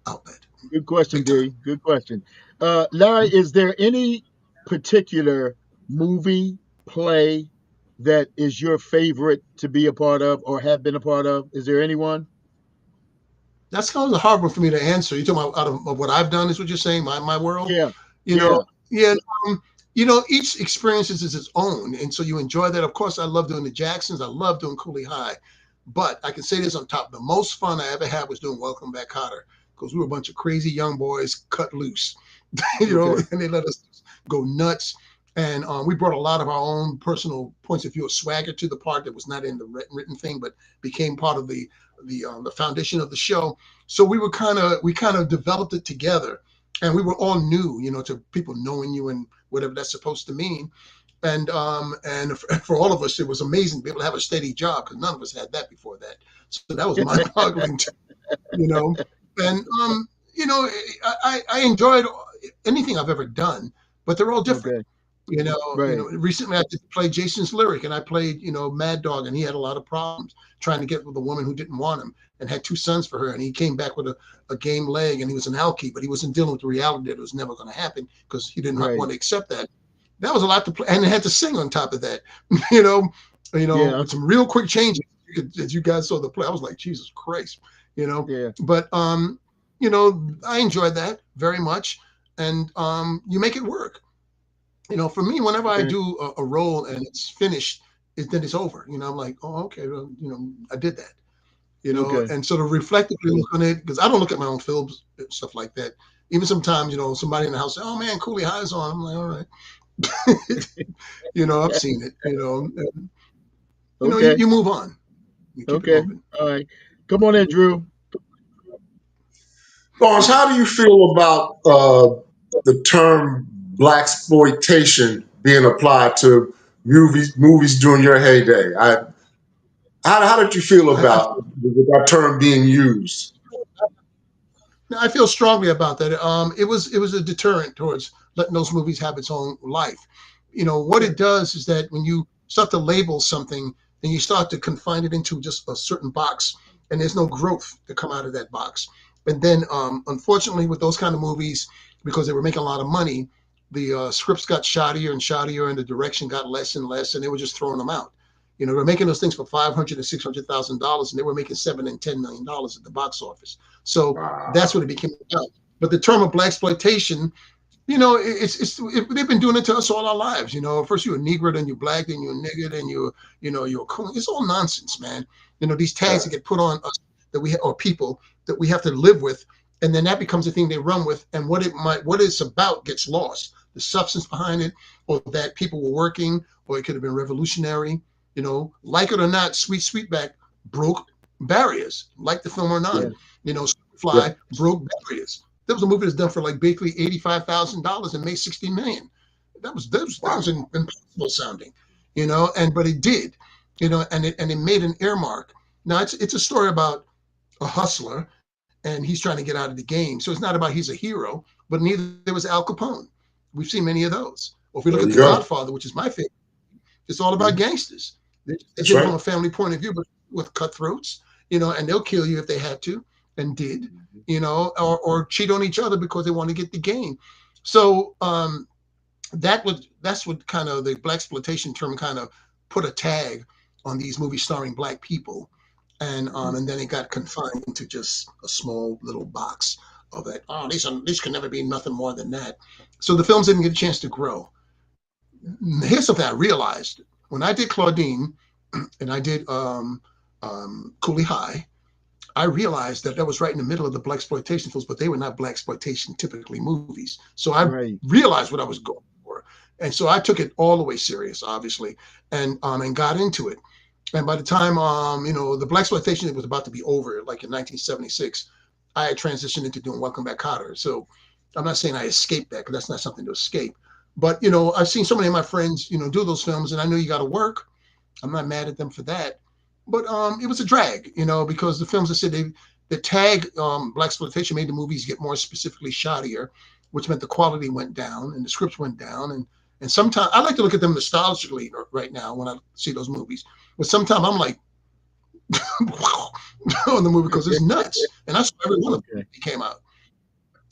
outlet. Good question, Big time. D. Good question. Larry, is there any particular movie, play that is your favorite to be a part of or have been a part of? Is there anyone? That's kind of a hard one for me to answer. You're talking about out of what I've done, is what you're saying, my world. Yeah. You know, Yeah. yeah. Each experience is its own, and so you enjoy that. Of course, I love doing the Jacksons. I love doing Cooley High, but I can say this on top: the most fun I ever had was doing Welcome Back, Cotter, because we were a bunch of crazy young boys cut loose, Okay. and they let us go nuts. And we brought a lot of our own personal points of view of swagger to the part that was not in the written thing, but became part of the foundation of the show. So we kind of developed it together, and we were all new, to people knowing you and whatever that's supposed to mean. And for all of us, it was amazing to be able to have a steady job because none of us had that before that. So that was mind-boggling, you know. And I enjoyed anything I've ever done, but they're all different. Okay. You know, Right. recently I did play Jason's Lyric, and I played, Mad Dog, and he had a lot of problems trying to get with a woman who didn't want him, and had two sons for her, and he came back with a game leg, and he was an alkie, but he wasn't dealing with the reality that it was never going to happen because he didn't Right. want to accept that. That was a lot to play, and it had to sing on top of that, you know, Yeah. with some real quick changes. As you guys saw the play, I was like, Jesus Christ, you know. Yeah. But I enjoyed that very much, and you make it work. For me, whenever I Okay. do a role and it's finished, then it's over. I'm like, oh, okay, well, I did that. Okay. And sort of reflectively look on it, because I don't look at my own films and stuff like that. Even sometimes, somebody in the house say, "Oh man, Cooley High's on." I'm like, all right, I've seen it. And, you, Okay. you move on, you keep it Okay. moving. All right. Come on in, Drew. Lawrence, how do you feel about the term black exploitation being applied to movies during your heyday? How did you feel I about that term being used? No, I feel strongly about that. It was a deterrent towards letting those movies have its own life. What it does is that when you start to label something, then you start to confine it into just a certain box, and there's no growth to come out of that box. And then, unfortunately, with those kind of movies, because they were making a lot of money, the scripts got shoddier and shoddier, and the direction got less and less, and they were just throwing them out. They were making those things for $500,000 and $600,000, and they were making $7 and $10 million at the box office. So that's what Wow. it became about. But the term of black exploitation, they've been doing it to us all our lives. First you're a Negro, then you're black, then you're a nigger, then you're a coon. It's all nonsense, man. These tags Yeah. that get put on us or people that we have to live with, and then that becomes the thing they run with, and what it's about gets lost. The substance behind it, or that people were working, or it could have been revolutionary. Like it or not, Sweet Sweetback broke barriers, like the film or not. Yeah. Yeah. Fly broke barriers. That was a movie that's done for like basically $85,000 and made 60 million. That was Wow. impossible sounding, and but it did, and it made an earmark. Now it's a story about a hustler, and he's trying to get out of the game. So it's not about he's a hero, but neither was Al Capone. We've seen many of those. Or if we look at The There you go. Godfather, which is my favorite, it's all about Mhm. gangsters. They That's did it from right. a family point of view, but with cutthroats, and they'll kill you if they had to, and did, or cheat on each other because they want to get the gain. So that's what kind of the black exploitation term kind of put a tag on these movies starring black people, and then it got confined into just a small little box of that. Oh, these can never be nothing more than that. So the films didn't get a chance to grow. Here's something I realized when I did Claudine and I did Cooley High. I realized that was right in the middle of the black exploitation films, but they were not black exploitation typically movies. So I Right. realized what I was going for. And so I took it all the way serious, obviously, and got into it. And by the time the black exploitation was about to be over, like in 1976, I had transitioned into doing Welcome Back, Kotter. So I'm not saying I escaped that because that's not something to escape. But I've seen so many of my friends, do those films, and I know you got to work. I'm not mad at them for that, but it was a drag, because the films that said the tag black exploitation made the movies get more specifically shoddier, which meant the quality went down and the scripts went down, and sometimes I like to look at them nostalgically right now when I see those movies, but sometimes I'm like on the movie because it's nuts, and I saw every one of them Okay. that came out.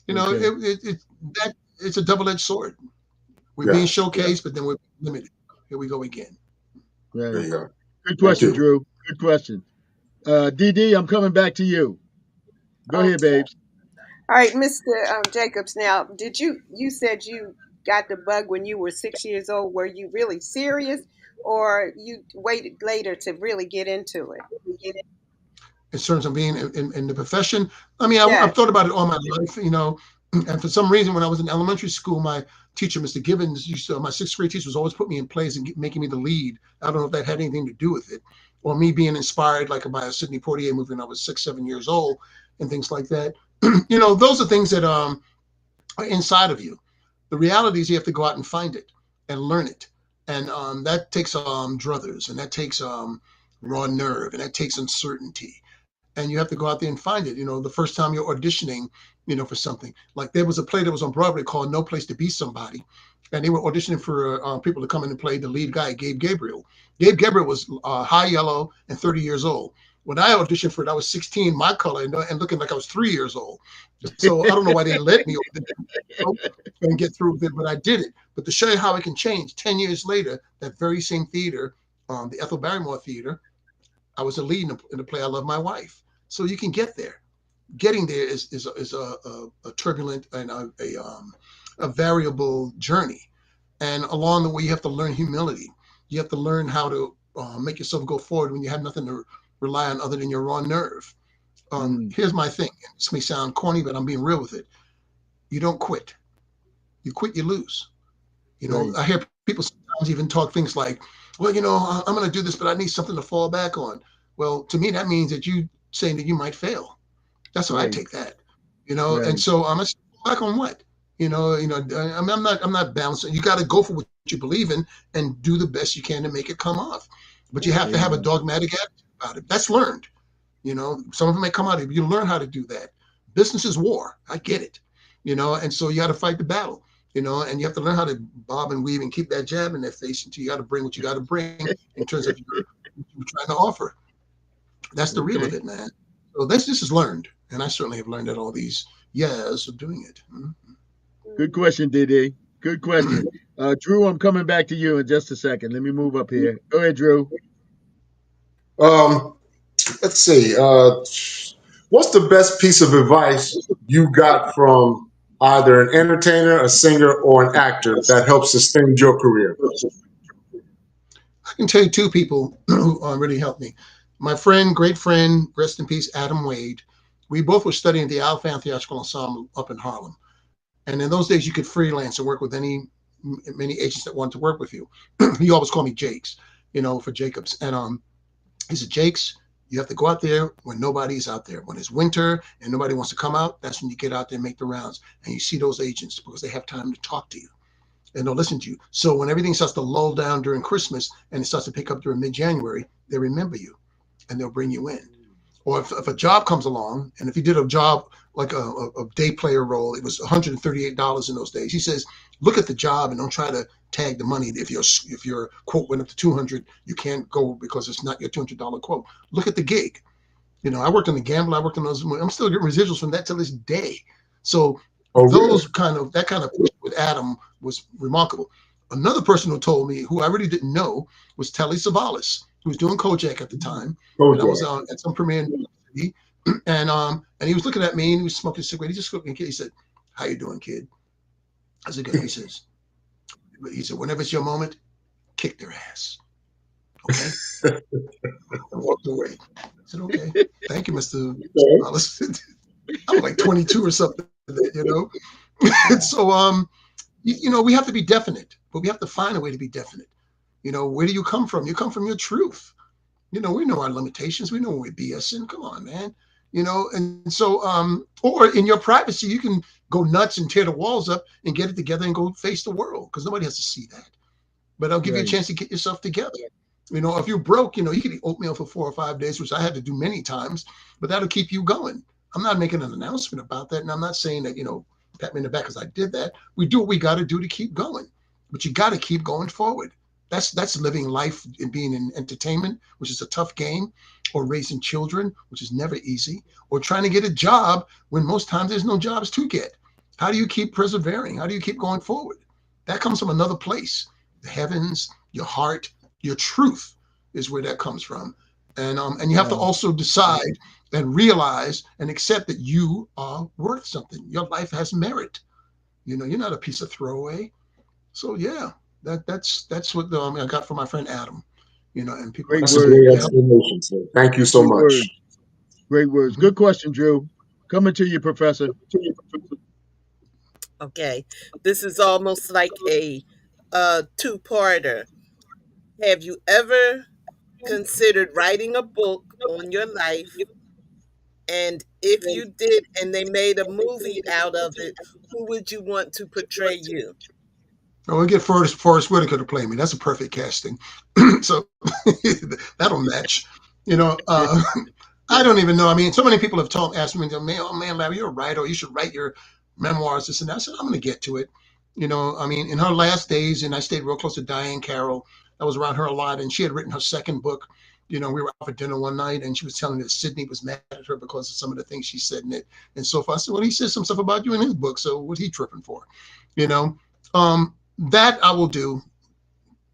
Okay. It's a double-edged sword. We're being Yeah, yeah. showcased, but then we're limited. Here we go again. There Right. you go. Good Thank question, you. Drew. Good question. DD, I'm coming back to you. Go ahead, Okay. babes. All right, Mr. Jacobs. Now, did you said you got the bug when you were 6 years old? Were you really serious, or you waited later to really get into it? In terms of being in the profession. I mean, I've Yes. thought about it all my life, and for some reason, when I was in elementary school, my teacher, Mr. Gibbons, my sixth grade teacher was always put me in plays and making me the lead. I don't know if that had anything to do with it, or me being inspired like by a Sidney Poitier movie when I was 6, 7 years old, and things like that. Those are things that are inside of you. The reality is you have to go out and find it and learn it, and that takes druthers, and that takes raw nerve, and that takes uncertainty, and you have to go out there and find it. The first time you're auditioning, for something. Like there was a play that was on Broadway called No Place to Be Somebody, and they were auditioning for people to come in and play the lead guy, Gabe Gabriel. Gabe Gabriel was high yellow and 30 years old. When I auditioned for it, I was 16, my color, and looking like I was 3 years old. So I don't know why they let me and get through with it, but I did it. But to show you how it can change, 10 years later, that very same theater, the Ethel Barrymore Theater, I was a lead in the play I Love My Wife. So you can get there. Getting there is a turbulent and a variable journey. And along the way, you have to learn humility. You have to learn how to make yourself go forward when you have nothing to rely on other than your raw nerve. Mm, Here's my thing. This may sound corny, but I'm being real with it. You don't quit. You quit, you lose. right. I hear people sometimes even talk things like, well, I'm going to do this, but I need something to fall back on. Well, to me, that means that you saying that you might fail. That's how I Right. take that. And Right. so I'm going to back on what? I'm not balancing. You got to go for what you believe in and do the best you can to make it come off. But you have to have a Amen. dogmatic attitude about it. That's learned. Some of it may come out of you. You learn how to do that. Business is war. I get it. And so you got to fight the battle. And you have to learn how to bob and weave and keep that jab in their face until you got to bring what you got to bring in terms of what you're trying to offer. That's the real of Okay. it, man. So this is learned, and I certainly have learned that all these years of doing it. Good question, DD. Good question. Drew, I'm coming back to you in just a second. Let me move up here. Go ahead, Drew. Um, let's see. What's the best piece of advice you got from either an entertainer, a singer, or an actor that helped sustain your career? I can tell you two people who really helped me. My friend, great friend, rest in peace, Adam Wade. We both were studying at the Alphan Theatrical Ensemble up in Harlem. And in those days, you could freelance and work with many agents that wanted to work with you. He always called me Jakes, for Jacobs. And he said, Jakes, you have to go out there when nobody's out there. When it's winter and nobody wants to come out, that's when you get out there and make the rounds. And you see those agents because they have time to talk to you and they'll listen to you. So when everything starts to lull down during Christmas and it starts to pick up during mid-January, they remember you and they'll bring you in. Or if a job comes along, and if you did a job like a day player role, it was $138 in those days. He says, look at the job and don't try to tag the money. If your quote went up to 200, you can't go because it's not your $200 quote. Look at the gig. I worked on the gamble. I worked on those. I'm still getting residuals from that till this day. So Oh, really? that kind of push with Adam was remarkable. Another person who told me, who I really didn't know, was Telly Savalas, who was doing Kojak at the time, and I was Kojak. at some premiere in New York City, and he was looking at me and he was smoking a cigarette. He just looked at me. He said, "How you doing, kid?" I said, "Good." He said, "Whenever it's your moment, kick their ass." Okay, and walked away. I said, "Okay, thank you, Mister Okay. Savalas." I was like 22 or something, and so we have to be definite. but we have to find a way to be definite. Where do you come from? You come from your truth. We know our limitations. We know when we're BSing. Come on, man. And so, or in your privacy, you can go nuts and tear the walls up and get it together and go face the world because nobody has to see that. But I'll give you a Right. chance to get yourself together. If you're broke, you can eat oatmeal for 4 or 5 days, which I had to do many times, but that'll keep you going. I'm not making an announcement about that. And I'm not saying that, pat me in the back because I did that. We do what we got to do to keep going, but you got to keep going forward. That's living life and being in entertainment, which is a tough game, or raising children, which is never easy, or trying to get a job when most times there's no jobs to get. How do you keep persevering? How do you keep going forward? That comes from another place. The heavens, your heart, your truth is where that comes from. And you have to Wow. also decide and realize and accept that you are worth something. Your life has merit. You're not a piece of throwaway. So yeah, that's what I got from my friend Adam. And people Great like That's a that. words, great Yeah. man. explanation, sir. Thank you so Great much. words. Great words. Mhm. Good question, Drew. Coming to you, Professor. Okay. This is almost like a two-parter. Have you ever considered writing a book on your life? And if you did and they made a movie out of it, who would you want to portray you? Oh, we get Forrest Whitaker to play me. That's a perfect casting. So that'll match. You know, uh, I don't even know. I mean, so many people have asked me, "Man, oh man, Larry, you're a writer. You should write your memoirs." This and that. I said, "I'm going to get to it." I mean, in her last days, and I stayed real close to Diane Carroll. I was around her a lot, and she had written her second book. We were out for dinner one night, and she was telling me that Sidney was mad at her because of some of the things she said in it, and so forth. I said, "Well, he said some stuff about you in his book, so what's he tripping for?" You know, that I will do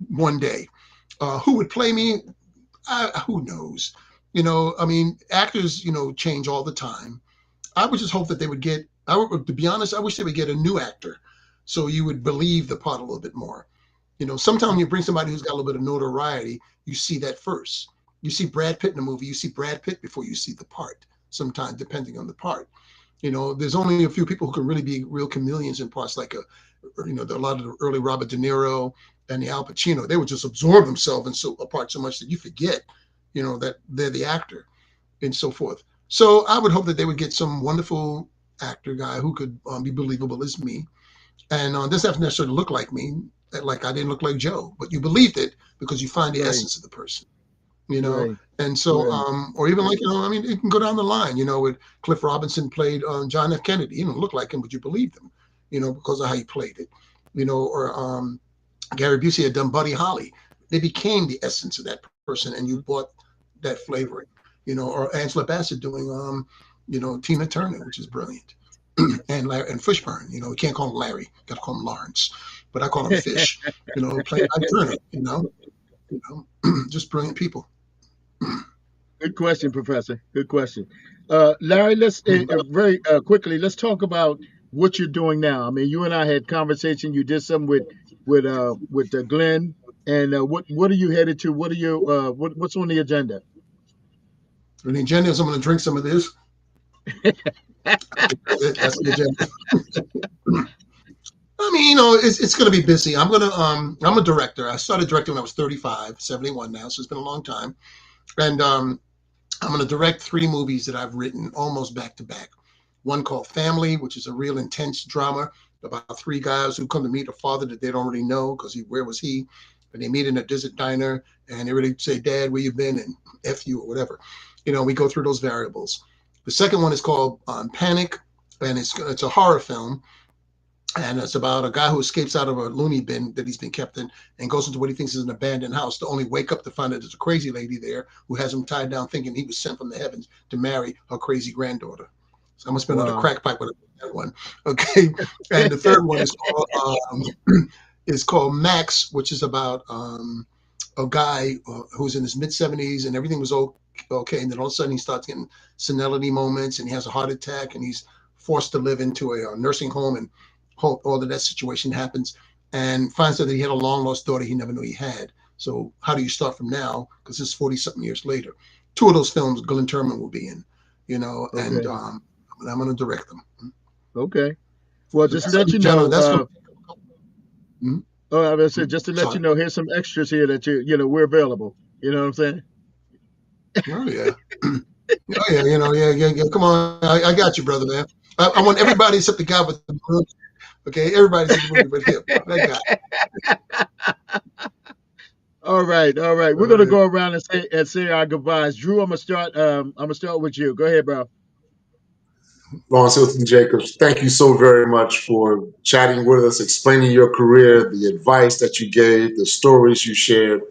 one day. Who would play me? Who knows? I mean, actors, change all the time. I would just hope that they would get. To be honest, I wish they would get a new actor, so you would believe the part a little bit more. Sometimes you bring somebody who's got a little bit of notoriety, you see that first. You see Brad Pitt in a movie, you see Brad Pitt before you see the part. Sometimes, depending on the part. There's only a few people who can really be real chameleons in parts like a lot of the early Robert De Niro and the Al Pacino. They would just absorb themselves in a part so much that you forget, that they're the actor and so forth. So I would hope that they would get some wonderful actor guy who could be believable as me, and doesn't have to necessarily look like me. Like I didn't look like Joe, but you believed it because you find the Right. essence of the person you know. Right. And so, Right. or even like, I mean, it can go down the line, with Cliff Robinson played John F. Kennedy. You don't look like him, but you believed him, because of how he played it, or Gary Busey had done Buddy Holly. They became the essence of that person, and you bought that flavoring, or Angela Bassett doing, Tina Turner, which is brilliant. And Larry and Fishburne, you can't call him Larry, got to call him Lawrence, but I call him Fish, playing Ike Turner, just brilliant people. Good question, Professor. Good question. Larry, let's very quickly, let's talk about what you're doing now. I mean, you and I had conversation. You did some with Glenn, and what are you headed to? What are you what's on the agenda? And the agenda is I'm going to drink some of this. That's the agenda. I mean, it's going to be busy. I'm a director. I started directing when I was 35, 71 now, so it's been a long time. And I'm going to direct 3 movies that I've written almost back to back. One called Family, which is a real intense drama about 3 guys who come to meet a father that they don't really know because where was he? And they meet in a desert diner and they really say, "Dad, where you been?" and F you or whatever. We go through those variables. The second one is called Panic, and it's a horror film, and it's about a guy who escapes out of a loony bin that he's been kept in and goes into what he thinks is an abandoned house to only wake up to find that there's a crazy lady there who has him tied down thinking he was sent from the heavens to marry her crazy granddaughter. So I'm going to spend another Wow. crack pipe with that one. Okay. And the third one is called Max, which is about a guy who's in his mid 70s and everything was okay. And then all of a sudden he starts getting senility moments and he has a heart attack and he's forced to live into a nursing home, and all of that situation happens, and finds out that he had a long lost daughter he never knew he had. So how do you start from now? Because it's 40 something years later. 2 of those films Glenn Turman will be in, and Okay. I'm going to direct them. Okay. Well, So just to that's let in you general. know, That's going. Hmm? Oh, I said just to let you Sorry. know, here's some extras here that we're available. You know what I'm saying? Oh yeah. Oh yeah. Yeah. Come on, I got you, brother, man. I want everybody except the guy with the balloon. Okay, everybody's in the movie but him. That guy. All right. We're gonna Yeah. go around and say our goodbyes. Drew, I'm gonna start with you. Go ahead, bro. Lawrence Hilton Jacobs, thank you so very much for chatting with us, explaining your career, the advice that you gave, the stories you shared.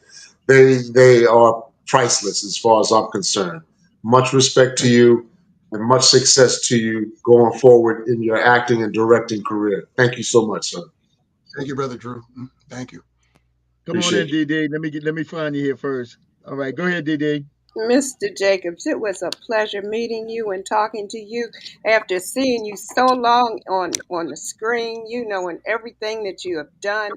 They are priceless as far as I'm concerned. Much respect to Thank you. you and much success to you going forward in your acting and directing career. Thank you so much, sir. Thank you, brother Drew. Thank you. Come on in, Appreciate you. DD. Let me find you here first. All right, go ahead, DD. Mr. Jacobs, it was a pleasure meeting you and talking to you after seeing you so long on the screen, and everything that you have done.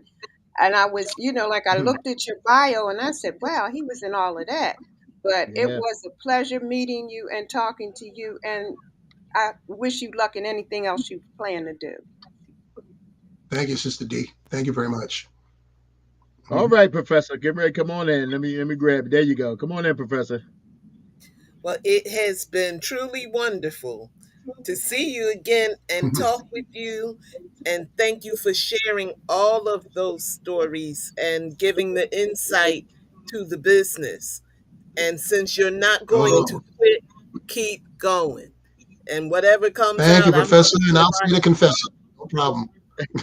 And I was, like I looked at your bio and I said, wow, he was in all of that. But it Yeah. was a pleasure meeting you and talking to you. And I wish you luck in anything else you plan to do. Thank you, Sister D. Thank you very much. All right, Professor. Get ready. Come on in. Let me grab it. There you go. Come on in, Professor. Well, it has been truly wonderful to see you again and talk with you. And thank you for sharing all of those stories and giving the insight to the business. And since you're not going to Oh, quit, keep going. And whatever comes thank you, out, I'm Professor. going to And be I'll see the confessor. No problem.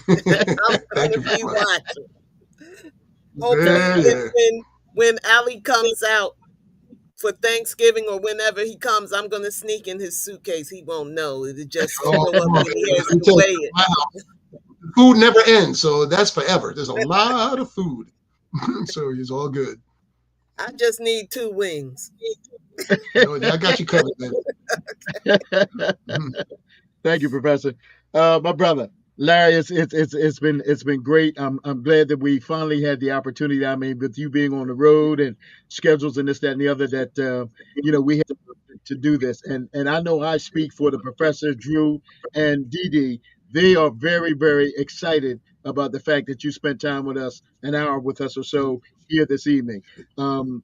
I'm going Thank to you very be much. watching. Hopefully, Yeah, yeah. when Ali comes out for Thanksgiving or whenever he comes, I'm going to sneak in his suitcase. He won't know. It'll just Oh, show up come on. and he has Let me to tell you, weigh it. my house, food never ends, so that's forever. There's a lot of food. So it's all good. I just need two wings. No, I got you covered, man. Thank you, Professor. My brother, Larry, it's been great. I'm glad that we finally had the opportunity. I mean, with you being on the road and schedules and this, that, and the other, that we had to do this. And I know I speak for the Professor, Drew, and Dee. They are very, very excited about the fact that you spent time with us, an hour with us or so here this evening.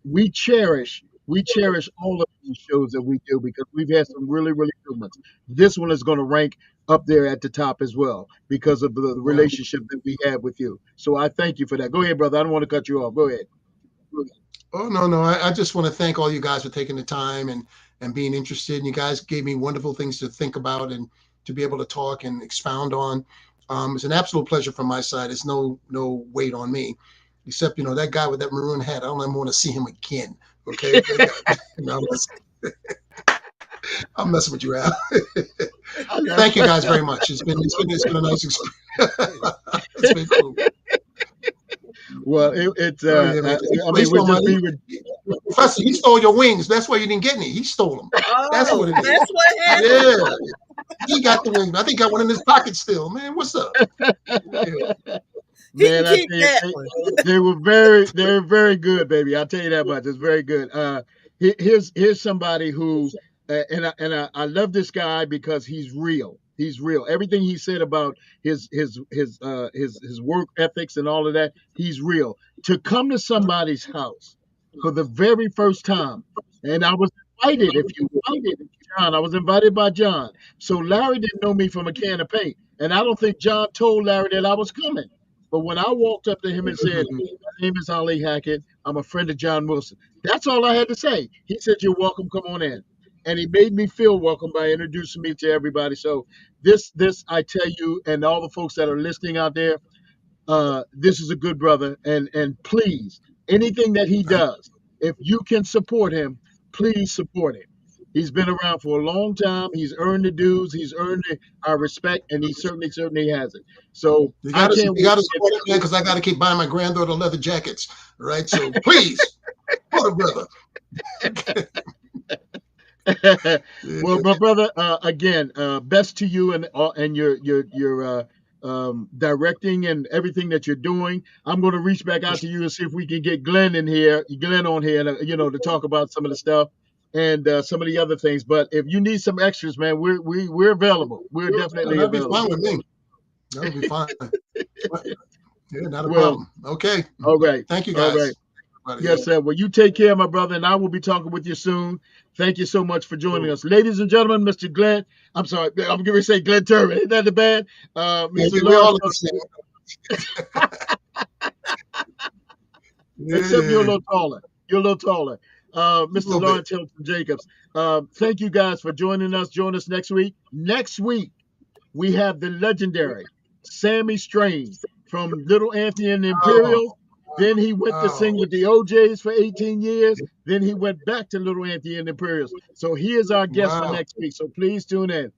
We cherish all of these shows that we do because we've had some really, really good ones. This one is going to rank up there at the top as well because of the Well, relationship that we have with you. So I thank you for that. Go ahead, brother. I don't want to cut you off. Go ahead. oh no, no. I just want to thank all you guys for taking the time and being interested. And you guys gave me wonderful things to think about and to be able to talk and expound on. It's an absolute pleasure from my side. It's no weight on me, except that guy with that maroon hat. I don't even want to see him again. Okay, that guy. I'm messing with you, Al. I know. Thank you guys very much. It's been a nice experience. It's been cool. Well, it's Oh yeah, man. I He mean, we're stole my just being Professor. He stole your wings. That's why you didn't get any. He stole them. That's what Oh, it is. that's what happened. Yeah, he got the wings. I think he got one in his pocket still. Man, what's up? Yeah. He can man. I keep tell you, that they, one. they were very good, baby. I'll tell you that much. It's very good. Here's somebody who, and I love this guy because he's real. He's real. Everything he said about his work ethics and all of that, he's real. To come to somebody's house for the very first time, and I was invited, if you will. John, I was invited by John. So Larry didn't know me from a can of paint. And I don't think John told Larry that I was coming. But when I walked up to him and said, my name is Ali Hackett, I'm a friend of John Wilson. That's all I had to say. He said, you're welcome, come on in. And he made me feel welcome by introducing me to everybody. So this I tell you, and all the folks that are listening out there, this is a good brother, and please, anything that he Thank, does, if you can support him, please support him. He's been around for a long time. He's earned the dues. He's earned our respect, and he certainly has it. So I can't you wait got to to support it, man, because I got to keep buying my granddaughter leather jackets. Right. So please, support a brother. well, Yeah. my brother, again, best to you and your directing and everything that you're doing. I'm going to reach back out to you and see if we can get Glenn on here, to talk about some of the stuff and some of the other things. But if you need some extras, man, we're available. We're No, definitely that'd be available. fine with me. That would be fine. Yeah, not a Well, problem. Okay. all right. Thank you, All right. guys. Everybody, Yes, yeah. sir. Well, you take care, my brother, and I will be talking with you soon. Thank you so much for joining us. Ladies and gentlemen, Mr. Glenn, I'm sorry, I'm going to say Glenn Turman. Ain't that the bad? Yeah, Mr. we all Lawrence, look the same. Yeah, except you're a yeah. little taller. You're a little taller. A Mr. little bit. Lawrence Hilton Jacobs. Thank you guys for joining us. Join us next week. Next week, we have the legendary Sammy Strain from Little Anthony and the Oh, Imperials. Then he went to oh, sing with the OJs for 18 years. Then he went back to Little Anthony and the Imperials. So he is our guest for wow, next week. So please tune in.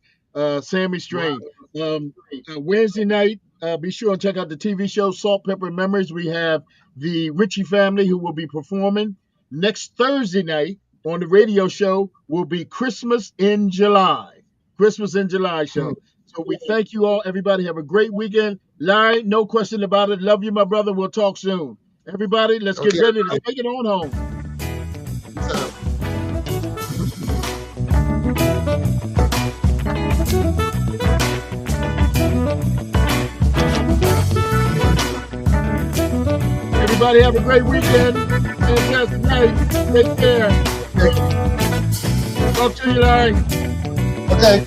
Sammy wow. Strain. Wednesday night, be sure and check out the TV show Salt, Pepper, and Memories. We have the Ritchie family who will be performing. Next Thursday night on the radio show will be Christmas in July. Christmas in July Hmm. show. So we thank you all. Everybody have a great weekend. Larry, no question about it. Love you, my brother. We'll talk soon. Everybody, let's get Okay, ready to everybody. take it on home. Peace out. Everybody have a great weekend. Fantastic night. Take care. Okay. Talk to you, Larry. Okay.